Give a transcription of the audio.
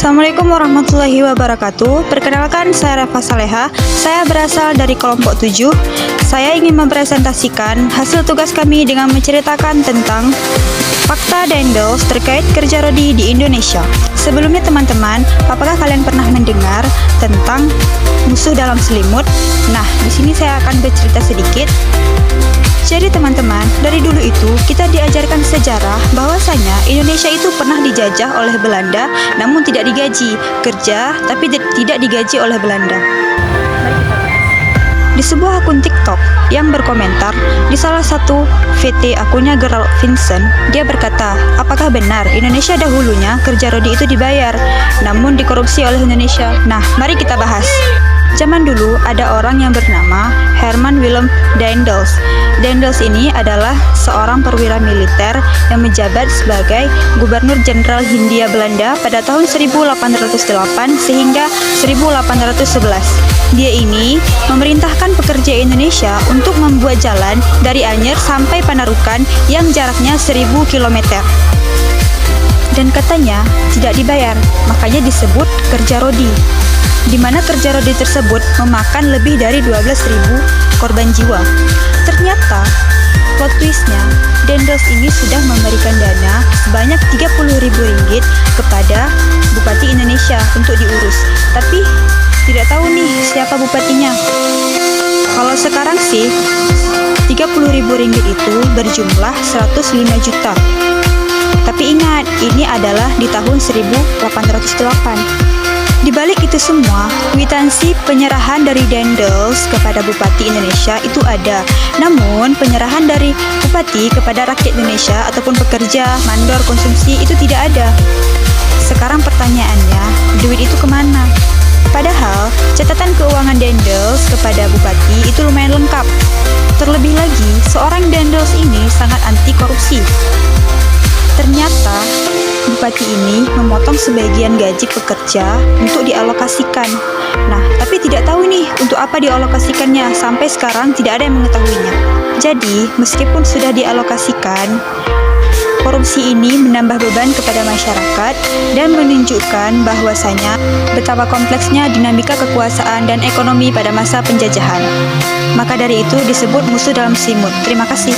Assalamualaikum warahmatullahi wabarakatuh. Perkenalkan, saya Reva Saleha. Saya berasal dari kelompok 7. Saya ingin mempresentasikan hasil tugas kami dengan menceritakan tentang fakta Daendels terkait kerja rodi di Indonesia. Sebelumnya teman-teman, apakah kalian pernah mendengar tentang musuh dalam selimut? Nah, di sini saya akan bercerita sedikit. Jadi teman-teman, dari dulu itu kita diajarkan sejarah bahwasanya Indonesia itu pernah dijajah oleh Belanda, namun tidak digaji, kerja tapi tidak digaji oleh Belanda. Di sebuah akun TikTok yang berkomentar di salah satu VT akunnya Gerald Vincent, dia berkata, apakah benar Indonesia dahulunya kerja rodi itu dibayar, namun dikorupsi oleh Indonesia? Nah, mari kita bahas. Zaman dulu ada orang yang bernama Herman Willem Daendels. Daendels ini adalah seorang perwira militer yang menjabat sebagai Gubernur Jenderal Hindia Belanda pada tahun 1808 sehingga 1811. Dia ini memerintahkan pekerja Indonesia untuk membuat jalan dari Anyer sampai Panarukan yang jaraknya 1000 km. Dan katanya tidak dibayar, makanya disebut kerja rodi. Di mana kerja rodi tersebut memakan lebih dari 12.000 korban jiwa. Ternyata plot twistnya, Daendels ini sudah memberikan dana sebanyak 30.000 ringgit kepada Bupati Indonesia untuk diurus. Tapi tidak tahu nih siapa bupatinya. Kalau sekarang sih 30.000 ringgit itu berjumlah 105 juta. Tapi ingat, ini adalah di tahun 1808. Di balik itu semua, kwitansi penyerahan dari Daendels kepada Bupati Indonesia itu ada. Namun, penyerahan dari Bupati kepada rakyat Indonesia ataupun pekerja, mandor, konsumsi itu tidak ada. Sekarang pertanyaannya, duit itu kemana? Padahal, catatan keuangan Daendels kepada Bupati itu lumayan lengkap. Terlebih lagi, seorang Daendels ini sangat anti korupsi. Ternyata, Bupati ini memotong sebagian gaji pekerja untuk dialokasikan. Nah, tapi tidak tahu nih untuk apa dialokasikannya, sampai sekarang tidak ada yang mengetahuinya. Jadi, meskipun sudah dialokasikan, korupsi ini menambah beban kepada masyarakat dan menunjukkan bahwasanya betapa kompleksnya dinamika kekuasaan dan ekonomi pada masa penjajahan. Maka dari itu disebut musuh dalam selimut. Terima kasih.